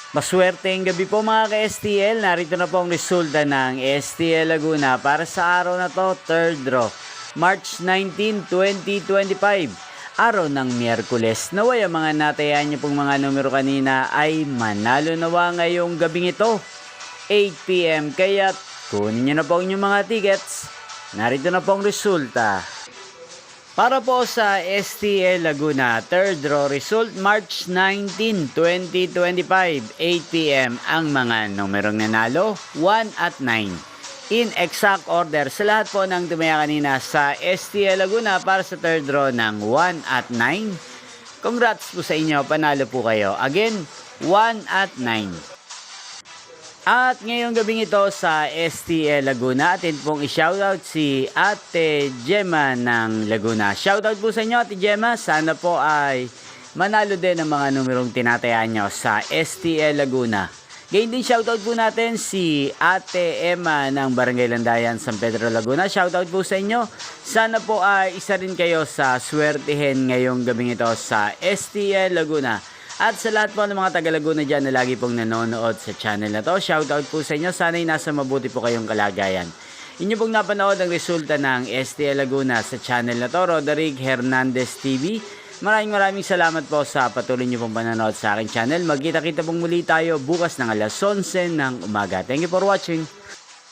Maswerteng gabi po mga ka-STL. Narito na po ang resulta ng STL Laguna para sa araw na to, third draw. March 19, 2025. Araw ng Miyerkules. Naway ang mga natayan niyo pong mga numero kanina ay manalo nawa ngayong gabing ito. 8 PM. Kaya kunin niyo na po ang inyong mga tickets. Narito na po ang resulta. Para po sa STL Laguna, third draw result March 19, 2025, 8 PM ang mga numerong nanalo, 1 at 9. In exact order sa lahat po ng tumaya kanina sa STL Laguna para sa third draw ng 1 at 9. Congrats po sa inyo, panalo po kayo. Again, 1 at 9. At ngayong gabing ito sa STL Laguna, atin pong i-shoutout si Ate Gemma ng Laguna. Shoutout po sa inyo Ate Gemma, sana po ay manalo din ang mga numerong tinatayaan nyo sa STL Laguna. Gayun din shoutout po natin si Ate Emma ng Barangay Landayan, San Pedro Laguna. Shoutout po sa inyo, sana po ay isa rin kayo sa swertihin ngayong gabing ito sa STL Laguna. At sa lahat po ng mga taga-Laguna dyan na lagi pong nanonood sa channel na to, shoutout po sa inyo. Sana'y nasa mabuti po kayong kalagayan. Inyo pong napanood ang resulta ng STL Laguna sa channel na to, Roderick Hernandez TV. Maraming salamat po sa patuloy nyo pong panonood sa aking channel. Magkita-kita pong muli tayo bukas ng alas 11 ng umaga. Thank you for watching.